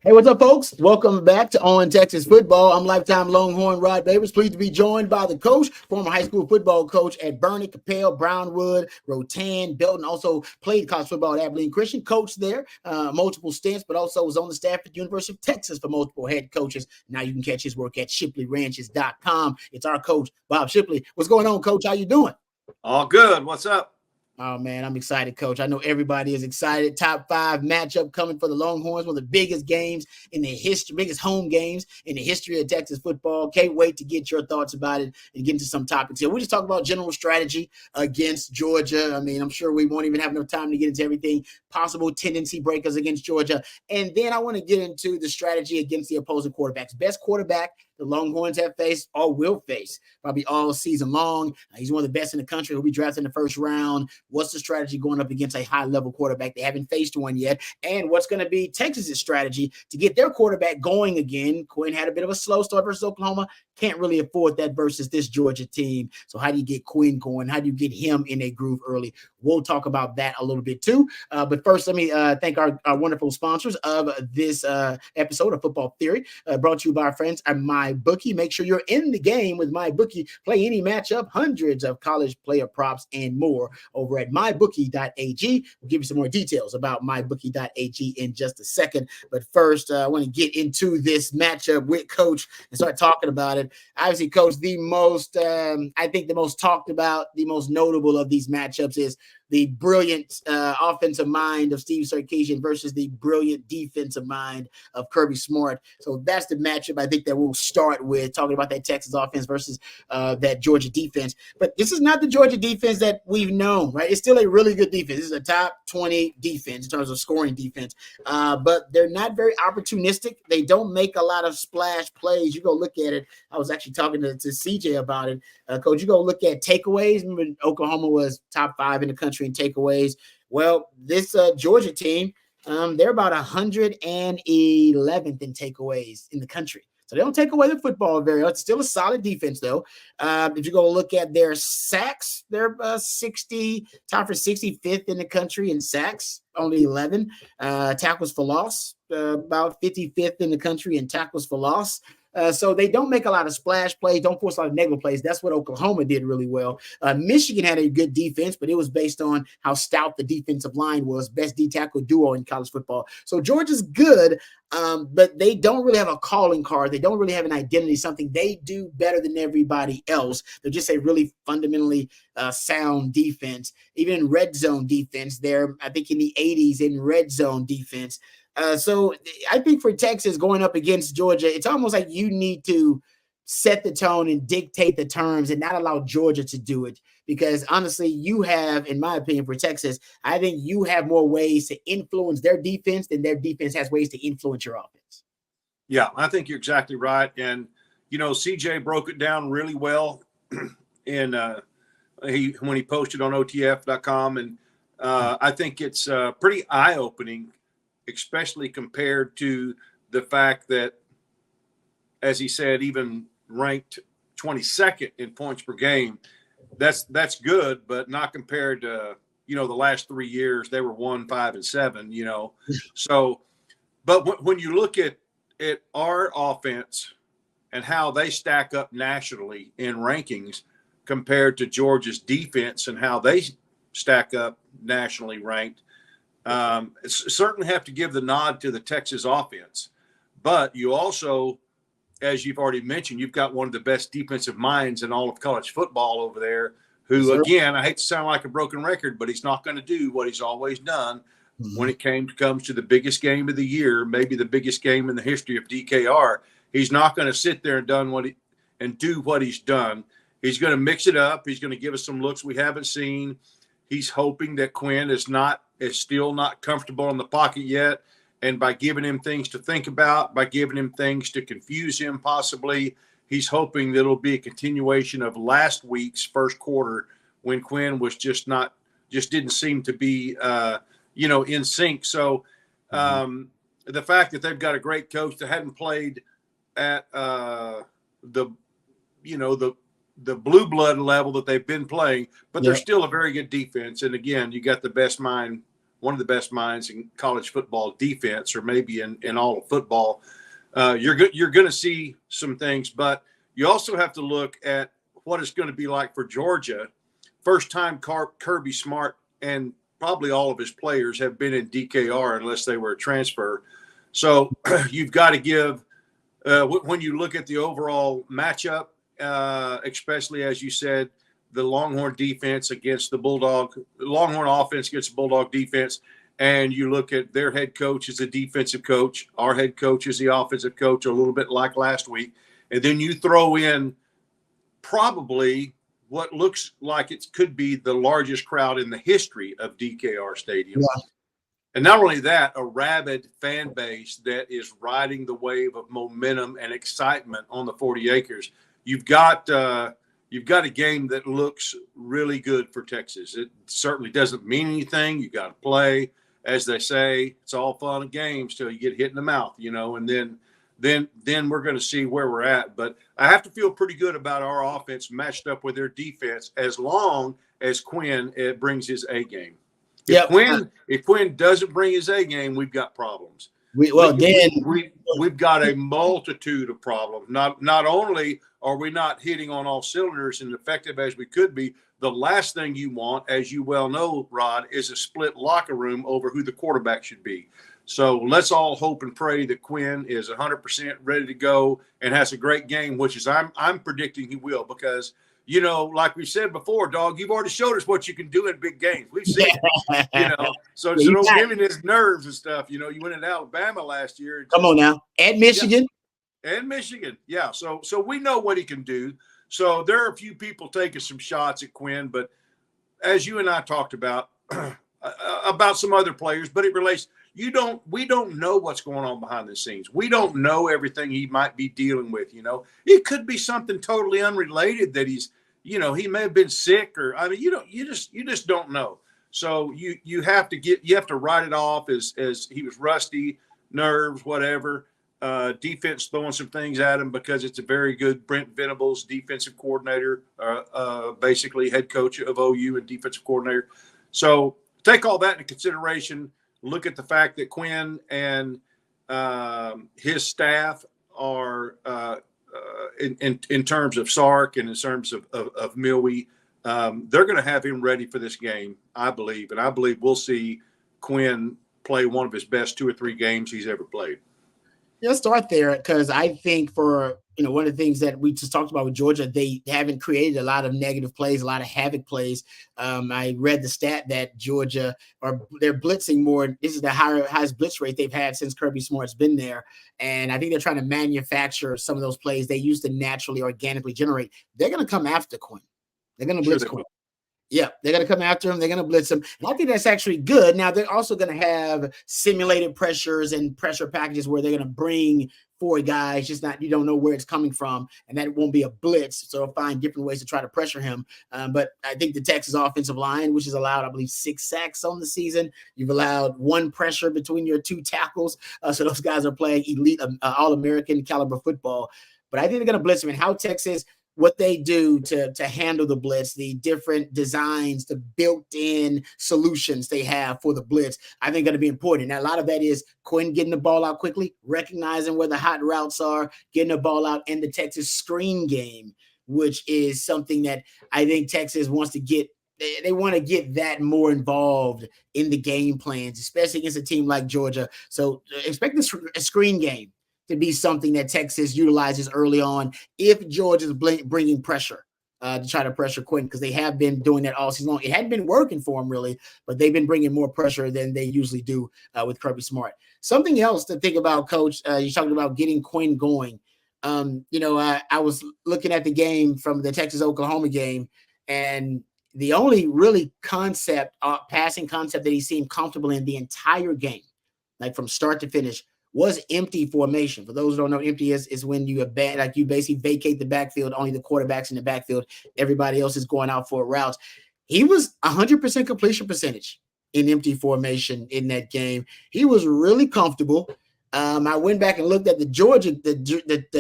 Hey, what's up, folks? Welcome back to On Texas Football. I'm lifetime Longhorn Rod Davis. Pleased to be joined by the coach, former high school football coach at Bernie, Capel, Brownwood, Rotan, Belton. Also played college football at Abilene Christian. Coach there, multiple stints, but also was on the staff at the University of Texas for multiple head coaches. Now you can catch his work at ShipleyRanches.com. It's our coach, Bob Shipley. What's going on, Coach? How you doing? All good. What's up? Oh, man, I'm excited, Coach. I know everybody is excited. Top 5 matchup coming for the Longhorns, one of the biggest games in the history, biggest home games in the history of Texas football. Can't wait to get your thoughts about it and get into some topics here. We just talk about general strategy against Georgia. I mean, I'm sure we won't even have enough time to get into everything, possible tendency breakers against Georgia. And then I want to get into the strategy against the opposing quarterbacks. Best quarterback the Longhorns have faced or will face probably all season long. He's one of the best in the country. He'll be drafted in the first round. What's the strategy going up against a high-level quarterback? They haven't faced one yet. And what's going to be Texas's strategy to get their quarterback going again? Quinn had a bit of a slow start versus Oklahoma. Can't really afford that versus this Georgia team. So how do you get Quinn going? How do you get him in a groove early? We'll talk about that a little bit too. But first, let me thank our wonderful sponsors of this episode of Football Theory, brought to you by our friends at MyBookie. Make sure you're in the game with MyBookie. Play any matchup, hundreds of college player props and more over at mybookie.ag. We'll give you some more details about mybookie.ag in just a second. But first, I want to get into this matchup with Coach and start talking about it. Obviously, Coach, the most, I think the most talked about, the most notable of these matchups is the brilliant offensive mind of Steve Sarkisian versus the brilliant defensive mind of Kirby Smart. So that's the matchup I think that we'll start with, talking about that Texas offense versus that Georgia defense. But this is not the Georgia defense that we've known, right? It's still a really good defense. This is a top 20 defense in terms of scoring defense. But they're not very opportunistic. They don't make a lot of splash plays. You go look at it. I was actually talking to CJ about it. Coach, you go look at takeaways. Remember, Oklahoma was top 5 in the country in takeaways. Well, this Georgia team, they're about 111th in takeaways in the country. So they don't take away the football very much. It's still a solid defense, though. If you go look at their sacks, they're top for 65th in the country in sacks, only 11. Tackles for loss, about 55th in the country in tackles for loss. So they don't make a lot of splash plays, don't force a lot of negative plays. That's what Oklahoma did really well. Michigan had a good defense, but it was based on how stout the defensive line was. Best D-tackle duo in college football. So Georgia's good, but they don't really have a calling card. They don't really have an identity, something they do better than everybody else. They're just a really fundamentally sound defense. Even in red zone defense, they're, I think, in the 80s in red zone defense. So I think for Texas going up against Georgia, it's almost like you need to set the tone and dictate the terms and not allow Georgia to do it. Because honestly, you have, in my opinion, for Texas, I think you have more ways to influence their defense than their defense has ways to influence your offense. Yeah, I think you're exactly right. And, you know, CJ broke it down really well when he posted on OTF.com. And I think it's pretty eye-opening, especially compared to the fact that, as he said, even ranked 22nd in points per game, that's good, but not compared to, you know, the last 3 years. They were 1, 5, and 7, you know. So, but when you look at our offense and how they stack up nationally in rankings compared to Georgia's defense and how they stack up nationally ranked, certainly have to give the nod to the Texas offense. But you also, as you've already mentioned, you've got one of the best defensive minds in all of college football over there who, again, I hate to sound like a broken record, but he's not going to do what he's always done when it comes to the biggest game of the year, maybe the biggest game in the history of DKR. He's not going to sit there and do what he's done. He's going to mix it up. He's going to give us some looks we haven't seen. He's hoping that Quinn is still not comfortable in the pocket yet. And by giving him things to think about, by giving him things to confuse him possibly, he's hoping that it'll be a continuation of last week's first quarter when Quinn was just didn't seem to be, in sync. So the fact that they've got a great coach that hadn't played at the blue blood level that they've been playing, but they're still a very good defense. And again, you got the best mind one of the best minds in college football defense, or maybe in all of football. You're going to see some things, but you also have to look at what it's going to be like for Georgia. First time Kirby Smart and probably all of his players have been in DKR unless they were a transfer. So you've got to give when you look at the overall matchup, especially as you said, the Longhorn defense against the Longhorn offense against the Bulldog defense, and you look at their head coach as a defensive coach, our head coach is the offensive coach, a little bit like last week, and then you throw in probably what looks like it could be the largest crowd in the history of DKR Stadium. Yeah. And not only that, a rabid fan base that is riding the wave of momentum and excitement on the 40 acres. You've got a game that looks really good for Texas. It certainly doesn't mean anything. You got to play, as they say. It's all fun and games till you get hit in the mouth, and then we're going to see where we're at. But I have to feel pretty good about our offense matched up with their defense, as long as Quinn brings his A game. If Quinn doesn't bring his A game, we've got problems. We've got a multitude of problems. Not only are we not hitting on all cylinders and effective as we could be, the last thing you want, as you well know, Rod, is a split locker room over who the quarterback should be. So let's all hope and pray that Quinn is 100% ready to go and has a great game, which is I'm predicting he will, because like we said before, dog, you've already showed us what you can do in big games. We've seen it, so don't give him his nerves and stuff. You went in Alabama last year. Come on now. At Michigan. Yeah. And Michigan. Yeah. So we know what he can do. So there are a few people taking some shots at Quinn, but as you and I talked about some other players, but it relates. We don't know what's going on behind the scenes. We don't know everything he might be dealing with. It could be something totally unrelated that he's, he may have been sick, or you just don't know. So you have to write it off as he was rusty, nerves, whatever. Defense throwing some things at him, because it's a very good Brent Venables defensive coordinator, basically head coach of OU and defensive coordinator. So take all that into consideration. Look at the fact that Quinn and his staff are in terms of Sark and in terms of Milwee, they're going to have him ready for this game, I believe. And I believe we'll see Quinn play one of his best 2 or 3 games he's ever played. Let's start there, because I think for one of the things that we just talked about with Georgia, they haven't created a lot of negative plays, a lot of havoc plays. I read the stat that Georgia they're blitzing more. This is the highest blitz rate they've had since Kirby Smart's been there, and I think they're trying to manufacture some of those plays they used to naturally, organically generate. They're going to come after Quinn. They're going to blitz Quinn. Yeah, they're going to come after him. They're going to blitz him. And I think that's actually good. Now, they're also going to have simulated pressures and pressure packages where they're going to bring 4 guys, just you don't know where it's coming from, and that won't be a blitz. So they'll find different ways to try to pressure him. But I think the Texas offensive line, which has allowed, I believe, 6 sacks on the season, you've allowed 1 pressure between your 2 tackles. So those guys are playing elite, All-American caliber football. But I think they're going to blitz him. And how Texas – what they do to handle the blitz, the different designs, the built-in solutions they have for the blitz, I think going to be important. Now, a lot of that is Quinn getting the ball out quickly, recognizing where the hot routes are, getting the ball out, and the Texas screen game, which is something that I think Texas wants to get. They want to get that more involved in the game plans, especially against a team like Georgia. So expect a screen game to be something that Texas utilizes early on if Georgia's bringing pressure to try to pressure Quinn, because they have been doing that all season long. It hadn't been working for them, really, but they've been bringing more pressure than they usually do with Kirby Smart. Something else to think about, Coach, you're talking about getting Quinn going. I was looking at the game from the Texas-Oklahoma game, and the only really passing concept that he seemed comfortable in the entire game, like from start to finish, was empty formation. For those who don't know, empty is when you basically vacate the backfield, only the quarterback's in the backfield, everybody else is going out for routes. He was 100% completion percentage in empty formation in that game. He was really comfortable. I went back and looked at the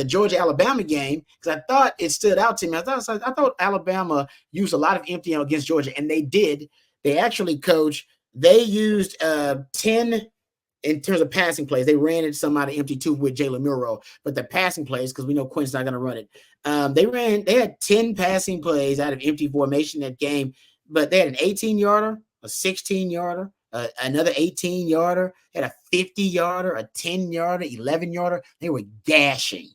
Georgia Alabama game, because I thought it stood out to me. I thought Alabama used a lot of empty against Georgia, and they did. They actually, Coach, They used 10 in terms of passing plays. They ran it some out of empty too with Jalen Milroe, but the passing plays, because we know Quinn's not going to run it. They had 10 passing plays out of empty formation that game, but they had an 18-yarder, a 16-yarder, another 18-yarder, had a 50-yarder, a 10-yarder, 11-yarder. They were gashing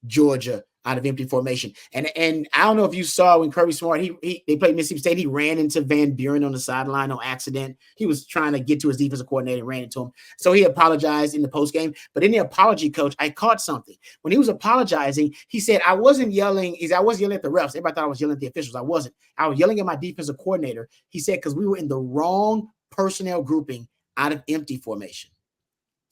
Georgia out of empty formation. And I don't know if you saw when Kirby Smart, they played Mississippi State, he ran into Van Buren on the sideline on accident. He was trying to get to his defensive coordinator and ran into him. So he apologized in the postgame. But in the apology, coach, I caught something. When he was apologizing, he said, I wasn't yelling at the refs. Everybody thought I was yelling at the officials. I wasn't. I was yelling at my defensive coordinator. He said, because we were in the wrong personnel grouping out of empty formation.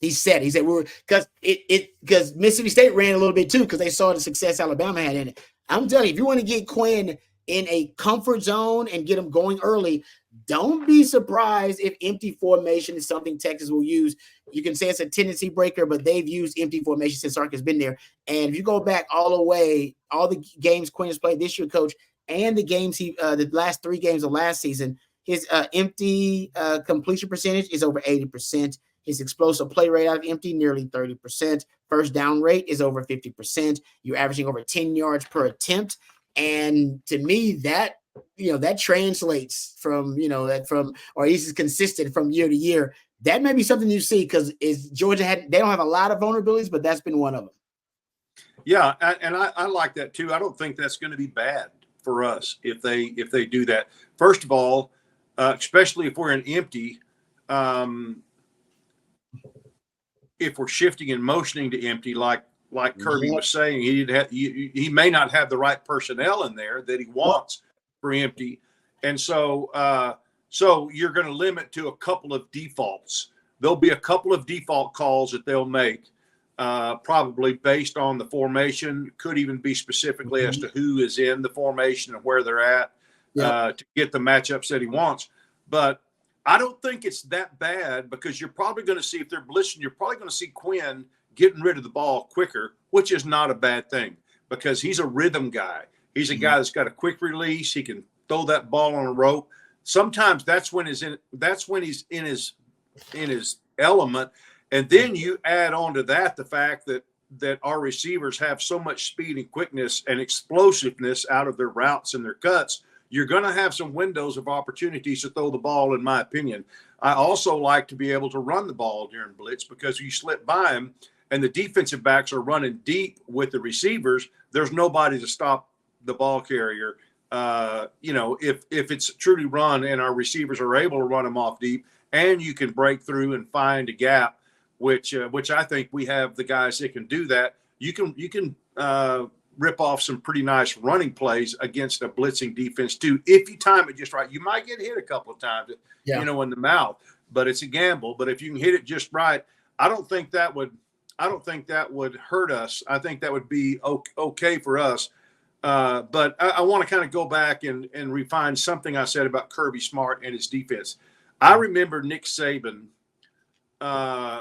He said we were because Mississippi State ran a little bit too because they saw the success Alabama had in it. I'm telling you, if you want to get Quinn in a comfort zone and get him going early, don't be surprised if empty formation is something Texas will use. You can say it's a tendency breaker, but they've used empty formation since Sark has been there. And if you go back all the way, all the games Quinn has played this year, coach, and the games the last 3 games of last season, his empty completion percentage is over 80%. His explosive play rate out of empty, nearly 30%. First down rate is over 50%. You're averaging over 10 yards per attempt. And to me, that translates from, or at least is consistent from year to year. That may be something you see because Georgia they don't have a lot of vulnerabilities, but that's been one of them. Yeah, and I like that too. I don't think that's going to be bad for us if they do that. First of all, especially if we're in empty, if we're shifting and motioning to empty, like Kirby was saying, he may not have the right personnel in there that he wants for empty, and so you're going to limit to a couple of defaults. There'll be a couple of default calls that they'll make, probably based on the formation. Could even be specifically as to who is in the formation and where they're at to get the matchups that he wants, but I don't think it's that bad because you're probably going to see, if they're blitzing, you're probably going to see Quinn getting rid of the ball quicker, which is not a bad thing because he's a rhythm guy. He's a guy that's got a quick release. He can throw that ball on a rope. Sometimes that's when he's in his element. And then you add on to that the fact that our receivers have so much speed and quickness and explosiveness out of their routes and their cuts. You're going to have some windows of opportunities to throw the ball, in my opinion. I also like to be able to run the ball during blitz because you slip by him and the defensive backs are running deep with the receivers. There's nobody to stop the ball carrier. If it's truly run and our receivers are able to run them off deep and you can break through and find a gap, which I think we have the guys that can do that. You can rip off some pretty nice running plays against a blitzing defense too. If you time it just right, you might get hit a couple of times, in the mouth, but it's a gamble. But if you can hit it just right, I don't think that would hurt us. I think that would be okay for us. But I want to kind of go back and refine something I said about Kirby Smart and his defense. I remember Nick Saban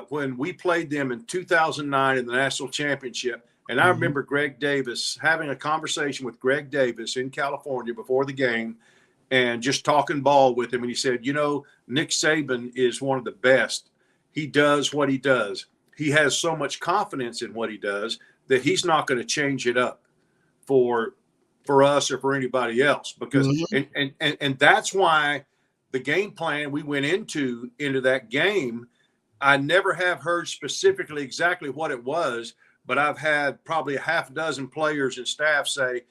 when we played them in 2009 in the national championship. And I remember Greg Davis having a conversation with Greg Davis in California before the game and just talking ball with him. And he said, Nick Saban is one of the best. He does what he does. He has so much confidence in what he does that he's not going to change it up for us or for anybody else. Because and that's why the game plan we went into that game, I never have heard specifically exactly what it was, but I've had probably a half dozen players and staff say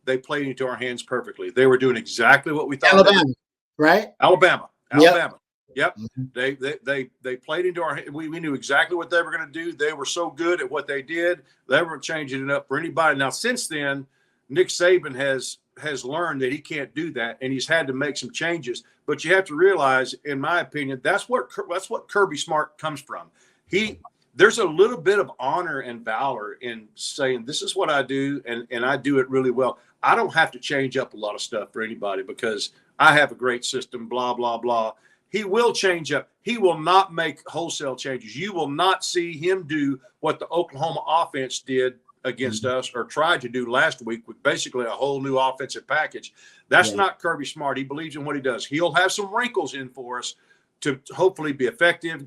they played into our hands perfectly. They were doing exactly what we thought. Alabama, right? Alabama. Yep. Mm-hmm. They played into our. We knew exactly what they were going to do. They were so good at what they did. They weren't changing it up for anybody. Now, since then, Nick Saban has learned that he can't do that, and he's had to make some changes. But you have to realize, in my opinion, that's what Kirby Smart comes from. There's a little bit of honor and valor in saying, this is what I do, and I do it really well. I don't have to change up a lot of stuff for anybody because I have a great system, blah, blah, blah. He will change up. He will not make wholesale changes. You will not see him do what the Oklahoma offense did against us or tried to do last week with basically a whole new offensive package. That's not Kirby Smart. He believes in what he does. He'll have some wrinkles in for us to hopefully be effective,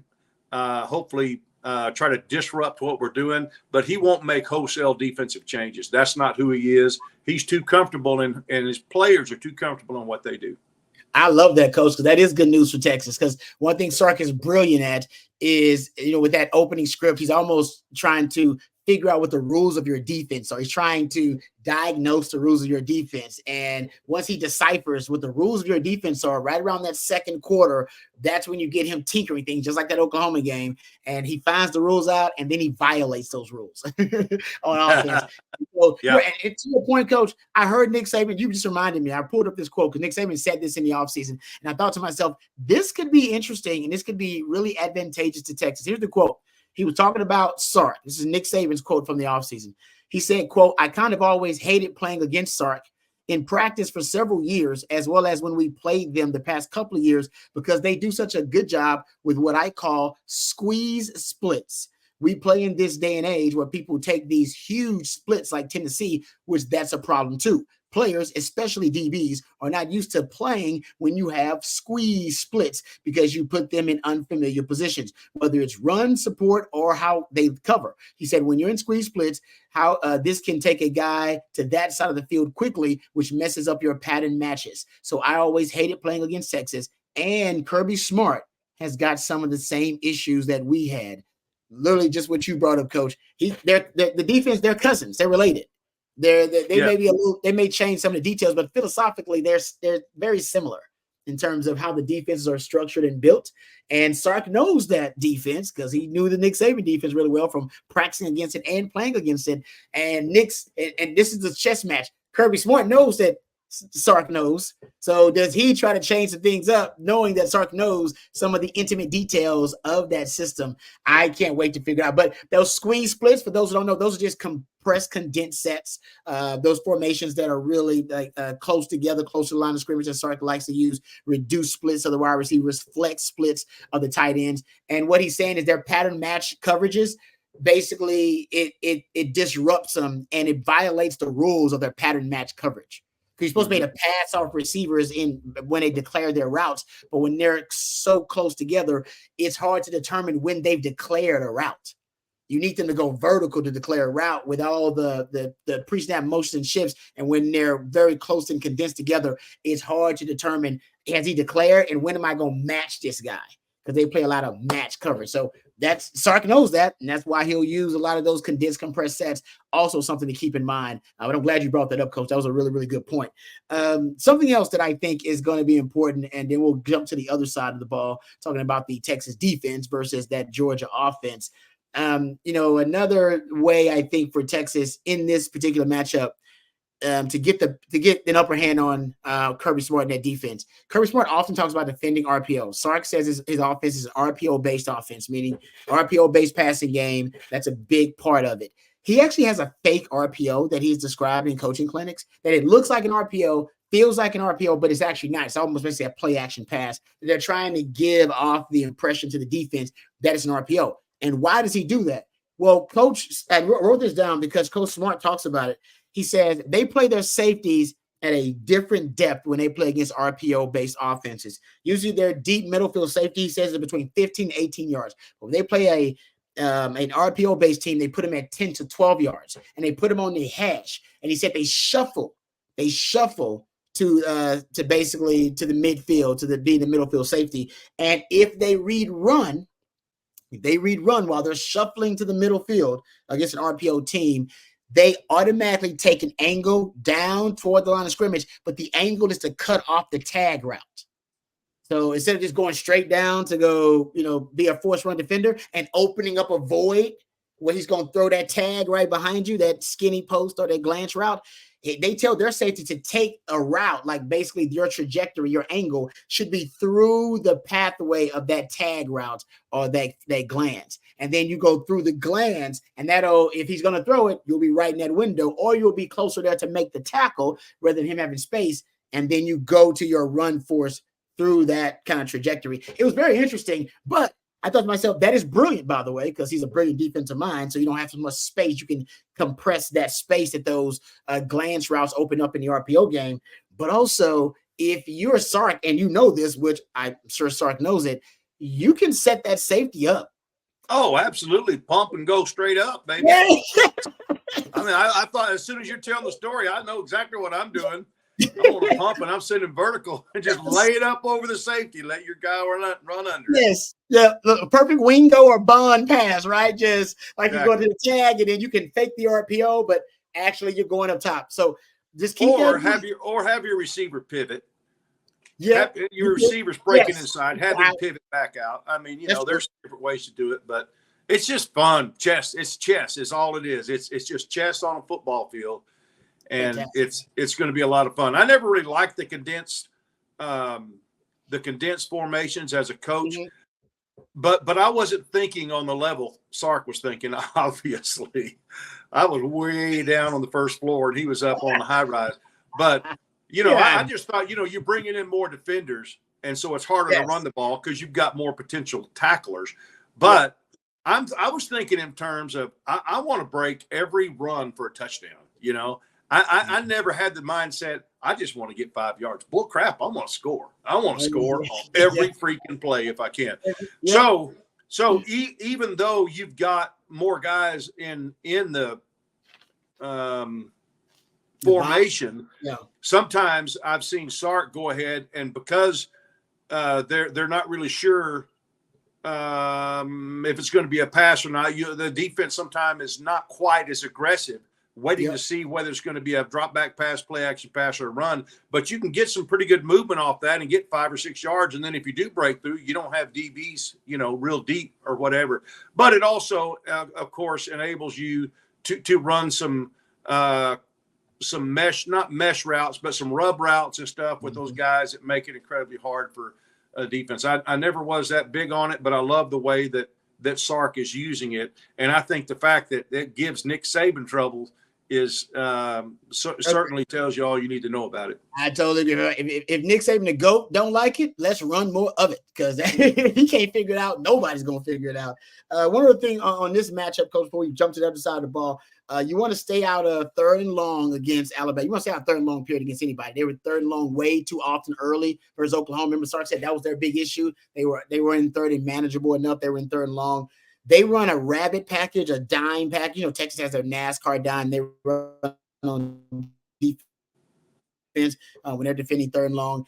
hopefully try to disrupt what we're doing, but he won't make wholesale defensive changes. That's not who he is. He's too comfortable and his players are too comfortable in what they do. I love that, Coach, because that is good news for Texas. Because one thing Sark is brilliant at is, with that opening script, he's almost trying to figure out what the rules of your defense are. He's trying to diagnose the rules of your defense. And once he deciphers what the rules of your defense are right around that second quarter, that's when you get him tinkering things, just like that Oklahoma game. And he finds the rules out, and then he violates those rules on offense. So, yeah. And to your point, Coach, I heard Nick Saban, you just reminded me, I pulled up this quote because Nick Saban said this in the offseason, and I thought to myself, this could be interesting, and this could be really advantageous to Texas. Here's the quote. He was talking about Sark. This is Nick Saban's quote from the offseason. He said, quote, "I kind of always hated playing against Sark in practice for several years, as well as when we played them the past couple of years, because they do such a good job with what I call squeeze splits. We play in this day and age where people take these huge splits like Tennessee, which that's a problem too. Players, especially DBs, are not used to playing when you have squeeze splits because you put them in unfamiliar positions, whether it's run, support, or how they cover." He said, when you're in squeeze splits, how this can take a guy to that side of the field quickly, which messes up your pattern matches. So I always hated playing against Texas, and Kirby Smart has got some of the same issues that we had. Literally just what you brought up, Coach. The defense, they're cousins. They're related. They may change some of the details, but philosophically, they're very similar in terms of how the defenses are structured and built. And Sark knows that defense because he knew the Nick Saban defense really well from practicing against it and playing against it. And this is the chess match. Kirby Smart knows that Sark knows. So does he try to change the things up, knowing that Sark knows some of the intimate details of that system? I can't wait to figure out. But those squeeze splits, for those who don't know, those are just compressed, condensed sets. Those formations that are really close together, close to the line of scrimmage, that Sark likes to use. Reduced splits of the wide receivers, flex splits of the tight ends. And what he's saying is their pattern match coverages. Basically, it disrupts them and it violates the rules of their pattern match coverage. You're supposed to be able to pass off receivers when they declare their routes, but when they're so close together, it's hard to determine when they've declared a route. You need them to go vertical to declare a route with all the pre-snap motions and shifts, and when they're very close and condensed together, it's hard to determine, has he declared, and when am I going to match this guy? Because they play a lot of match coverage. So Sark knows that, and that's why he'll use a lot of those condensed, compressed sets. Also something to keep in mind. But I'm glad you brought that up, Coach. That was a really, really good point. Something else that I think is going to be important, and then we'll jump to the other side of the ball, talking about the Texas defense versus that Georgia offense. Another way I think for Texas in this particular matchup, to get an upper hand on Kirby Smart in that defense. Kirby Smart often talks about defending RPO. Sark says his offense is an RPO-based offense, meaning RPO-based passing game. That's a big part of it. He actually has a fake RPO that he's described in coaching clinics, that it looks like an RPO, feels like an RPO, but it's actually not. It's almost basically a play-action pass. They're trying to give off the impression to the defense that it's an RPO. And why does he do that? Well, Coach, I wrote this down because Coach Smart talks about it. He says they play their safeties at a different depth when they play against RPO-based offenses. Usually their deep middle field safety, he says, is between 15 to 18 yards. But when they play an RPO-based team, they put them at 10 to 12 yards, and they put them on the hash. And he said they shuffle to basically to the midfield, to be the middle field safety. And if they read run while they're shuffling to the middle field against an RPO team, they automatically take an angle down toward the line of scrimmage, but the angle is to cut off the tag route. So instead of just going straight down to go, be a force run defender and opening up a void where he's going to throw that tag right behind you, that skinny post or that glance route, they tell their safety to take a route, like basically your trajectory, your angle should be through the pathway of that tag route or that glance. And then you go through the glance, and if he's going to throw it, you'll be right in that window, or you'll be closer there to make the tackle rather than him having space. And then you go to your run force through that kind of trajectory. It was very interesting, but I thought to myself, that is brilliant, by the way, because he's a brilliant defensive mind. So you don't have so much space. You can compress that space that those glance routes open up in the RPO game. But also, if you're Sark, and you know this, which I'm sure Sark knows it, you can set that safety up. Oh, absolutely. Pump and go straight up, baby. Yeah. I mean, I thought as soon as you're telling the story, I know exactly what I'm doing. I'm on a pump and I'm sitting vertical and just lay it up over the safety. Let your guy run under. Yes. Yeah. The perfect wingo or bond pass, right? Just like you go to the tag and then you can fake the RPO, but actually you're going up top. So just keep have your receiver pivot. Yeah. Your receiver's breaking inside. Have him pivot back out. I mean, there's different ways to do it, but it's just fun. Chess. It's chess. Is all it is. It's just chess on a football field. And it's going to be a lot of fun. I never really liked the condensed formations as a coach, but I wasn't thinking on the level Sark was thinking. Obviously, I was way down on the first floor and he was up on the high rise. But I just thought you're bringing in more defenders, and so it's harder to run the ball because you've got more potential tacklers. But I was thinking in terms of I want to break every run for a touchdown. I never had the mindset, I just want to get 5 yards. Bull crap, I want to score. I want to score on every freaking play if I can. So even though you've got more guys in the formation, sometimes I've seen Sark go ahead and because they're not really sure if it's going to be a pass or not, the defense sometimes is not quite as aggressive, waiting to see whether it's going to be a drop back pass, play action pass, or a run. But you can get some pretty good movement off that and get 5 or 6 yards. And then if you do break through, you don't have DBs, real deep or whatever. But it also, of course, enables you to run some mesh, not mesh routes, but some rub routes and stuff with those guys that make it incredibly hard for defense. I never was that big on it, but I love the way that Sark is using it. And I think the fact that it gives Nick Saban trouble is certainly tells you all you need to know about it. I totally agree. If Nick Saban, the GOAT, don't like it, let's run more of it because if he can't figure it out, nobody's going to figure it out. One other thing on this matchup, Coach, before you jump to the other side of the ball, you want to stay out of 3rd and long against Alabama. You want to stay out 3rd and long period against anybody. They were 3rd and long way too often early versus Oklahoma. Remember, Sark said that was their big issue. They were in 3rd and manageable enough. They were in 3rd and long. They run a rabbit package, a dime package. Texas has their NASCAR dime. They run on defense when they're defending 3rd and long.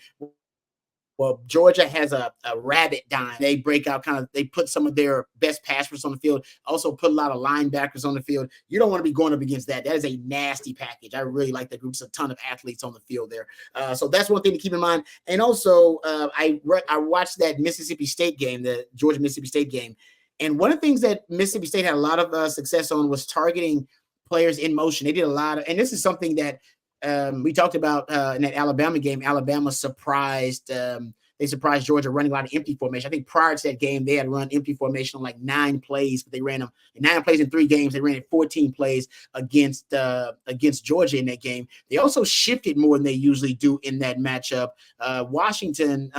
Well, Georgia has a rabbit dime. They break out they put some of their best passers on the field, also put a lot of linebackers on the field. You don't want to be going up against that. That is a nasty package. I really like that group. It's a ton of athletes on the field there. So that's one thing to keep in mind. And also, I watched that Mississippi State game, the Georgia-Mississippi State game. And one of the things that Mississippi State had a lot of success on was targeting players in motion. They did a lot of, and this is something that we talked about in that Alabama game. Alabama surprised They surprised Georgia running a lot of empty formation. I think prior to that game, they had run empty formation on like 9 plays, but they ran them 9 plays in 3 games. They ran it 14 plays against Georgia in that game. They also shifted more than they usually do in that matchup. Washington's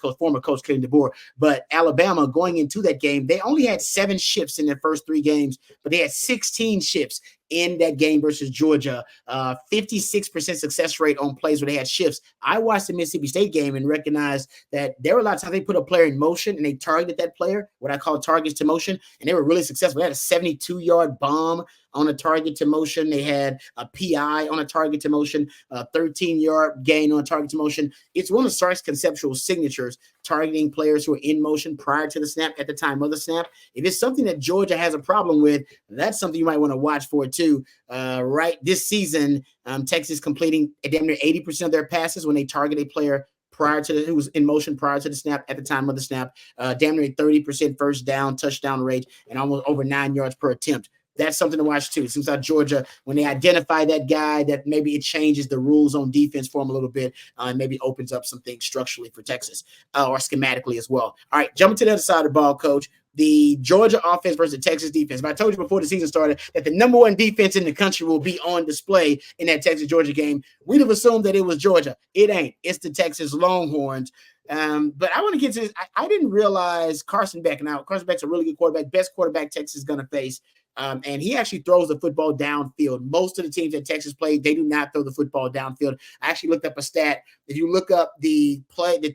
coach, former coach Kevin DeBoer, but Alabama going into that game, they only had 7 shifts in their first 3 games, but they had 16 shifts in that game versus Georgia, 56% success rate on plays where they had shifts. I watched the Mississippi State game and recognized that there were a lot of times they put a player in motion and they targeted that player, what I call targets to motion, and they were really successful. They had a 72-yard bomb on a target to motion. They had a PI on a target to motion, a 13-yard gain on a target to motion. It's one of Sark's conceptual signatures, targeting players who are in motion prior to the snap, at the time of the snap. If it's something that Georgia has a problem with, that's something you might want to watch for too. Right this season, Texas completing damn near 80% of their passes when they target a player who was in motion prior to the snap, at the time of the snap, damn near 30% first down, touchdown rate, and almost over 9 yards per attempt. That's something to watch too. It seems like Georgia, when they identify that guy, that maybe it changes the rules on defense for them a little bit, and maybe opens up some things structurally for Texas or schematically as well. All right, jumping to the other side of the ball, Coach. The Georgia offense versus the Texas defense. But I told you before the season started that the number 1 defense in the country will be on display in that Texas-Georgia game. We'd have assumed that it was Georgia. It ain't. It's the Texas Longhorns. But I want to get to this. I didn't realize Carson Beck. Now, Carson Beck's a really good quarterback, best quarterback Texas is going to face. And he actually throws the football downfield. Most of the teams that Texas played, they do not throw the football downfield. I actually looked up a stat. If you look up the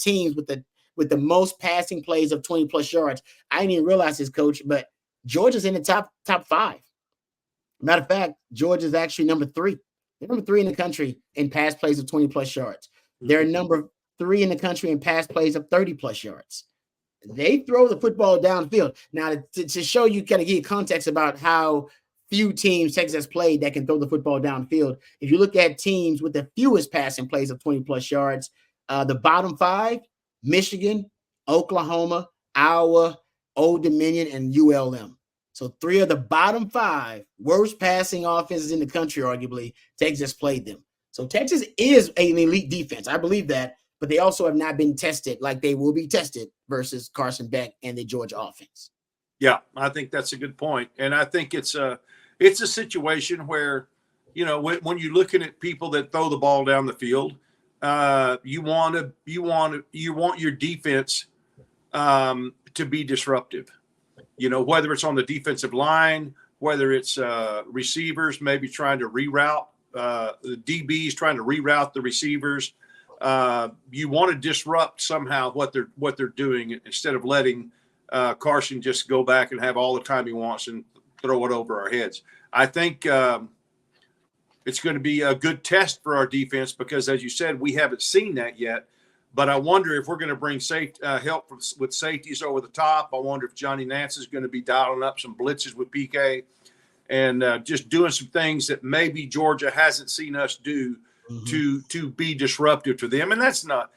teams with the with the most passing plays of 20-plus yards. I didn't even realize this, Coach, but Georgia's in the top 5. Matter of fact, Georgia's actually number 3. They're number 3 in the country in pass plays of 20-plus yards. They're number 3 in the country in pass plays of 30-plus yards. They throw the football downfield. Now, to show you, kind of give you context about how few teams Texas has played that can throw the football downfield. If you look at teams with the fewest passing plays of 20-plus yards, the bottom 5, Michigan, Oklahoma, Iowa, Old Dominion, and ULM. So 3 of the bottom 5 worst passing offenses in the country, arguably, Texas played them. So Texas is an elite defense. I believe that, but they also have not been tested like they will be tested versus Carson Beck and the Georgia offense. Yeah, I think that's a good point. And I think it's a situation where, when you're looking at people that throw the ball down the field, you want your defense to be disruptive. Whether it's on the defensive line, whether it's receivers maybe trying to reroute, the DBs trying to reroute the receivers. You want to disrupt somehow what they're doing instead of letting Carson just go back and have all the time he wants and throw it over our heads. I think it's going to be a good test for our defense because, as you said, we haven't seen that yet. But I wonder if we're going to bring help with safeties over the top. I wonder if Johnny Nance is going to be dialing up some blitzes with PK and just doing some things that maybe Georgia hasn't seen us do to be disruptive to them. And that's not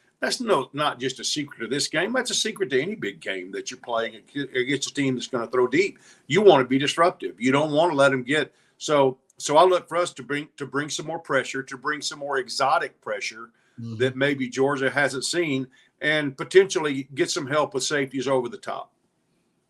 just a secret of this game. That's a secret to any big game that you're playing against a team that's going to throw deep. You want to be disruptive. You don't want to let them get so. I look for us to bring some more pressure, to bring some more exotic pressure that maybe Georgia hasn't seen, and potentially get some help with safeties over the top.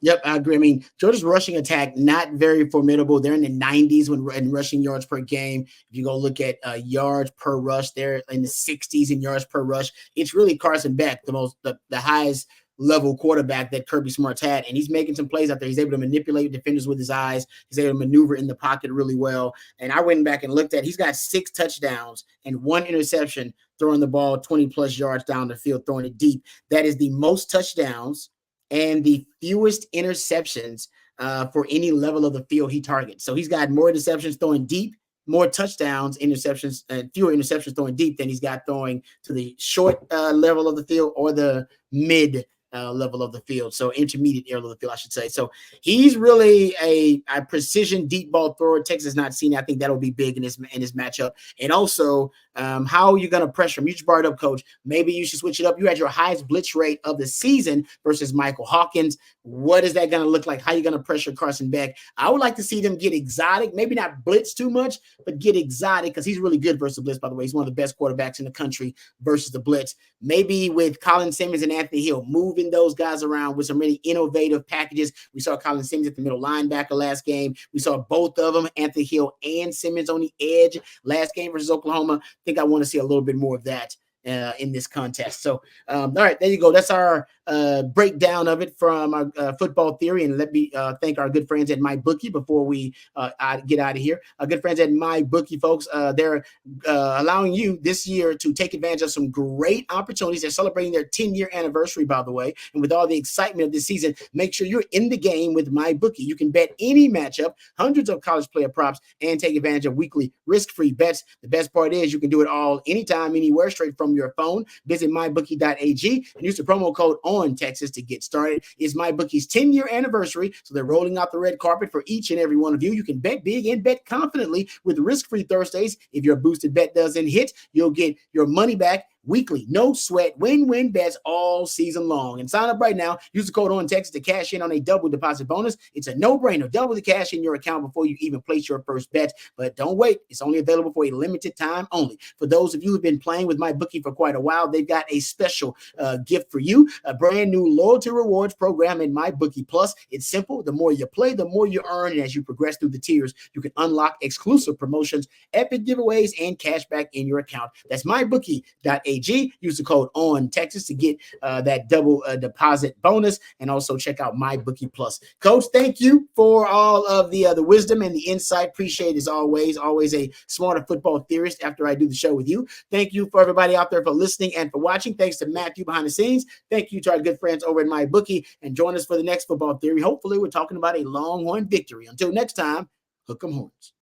Yep, I agree. I mean, Georgia's rushing attack, not very formidable. They're in the 90s in rushing yards per game. If you go look at yards per rush, they're in the 60s in yards per rush. It's really Carson Beck, the highest level quarterback that Kirby Smart's had, and he's making some plays out there. He's able to manipulate defenders with his eyes. He's able to maneuver in the pocket really well. And I went back and looked at, he's got 6 touchdowns and 1 interception throwing the ball 20-plus yards down the field, throwing it deep. That is the most touchdowns and the fewest interceptions for any level of the field he targets. So he's got more interceptions throwing deep, more touchdowns, interceptions, and fewer interceptions throwing deep than he's got throwing to the short level of the field or the mid level of the field. So intermediate area of the field, I should say. So he's really a precision deep ball thrower. Texas has not seen it. I think that'll be big in this matchup. And also, how are you going to pressure him? You just brought it up, Coach. Maybe you should switch it up. You had your highest blitz rate of the season versus Michael Hawkins. What is that going to look like? How are you going to pressure Carson Beck? I would like to see them get exotic, maybe not blitz too much, but get exotic because he's really good versus the blitz, by the way. He's one of the best quarterbacks in the country versus the blitz. Maybe with Colin Simmons and Anthony Hill, moving those guys around with some really innovative packages. We saw Colin Simmons at the middle linebacker last game. We saw both of them, Anthony Hill and Simmons, on the edge last game versus Oklahoma. I think I want to see a little bit more of that in this contest. So, all right, there you go. That's our breakdown of it from our football theory. And let me thank our good friends at MyBookie before we get out of here. Our good friends at MyBookie, folks, they're allowing you this year to take advantage of some great opportunities. They're celebrating their 10-year anniversary, by the way. And with all the excitement of this season, make sure you're in the game with MyBookie. You can bet any matchup, hundreds of college player props, and take advantage of weekly risk-free bets. The best part is you can do it all anytime, anywhere, straight from your phone. Visit mybookie.ag and use the promo code ONTexas to get started. It's MyBookie's 10-year anniversary, so they're rolling out the red carpet for each and every one of you. You can bet big and bet confidently with risk-free Thursdays. If your boosted bet doesn't hit, you'll get your money back weekly. No sweat, win-win bets all season long. And sign up right now. Use the code ONTexas to cash in on a double deposit bonus. It's a no-brainer. Double the cash in your account before you even place your first bet. But don't wait. It's only available for a limited time only. For those of you who've been playing with MyBookie for quite a while, they've got a special gift for you, a brand new loyalty rewards program in MyBookie Plus. It's simple. The more you play, the more you earn. And as you progress through the tiers, you can unlock exclusive promotions, epic giveaways, and cash back in your account. That's mybookie.ag. ONTEXASFOOTBALL.ag. Use the code ONTEXAS to get that double deposit bonus, and also check out MyBookie Plus. Coach, thank you for all of the wisdom and the insight. Appreciate it as always. Always a smarter football theorist after I do the show with you. Thank you for everybody out there for listening and for watching. Thanks to Matthew behind the scenes. Thank you to our good friends over at MyBookie, and join us for the next Football Theory. Hopefully, we're talking about a Longhorn victory. Until next time, hook 'em horns.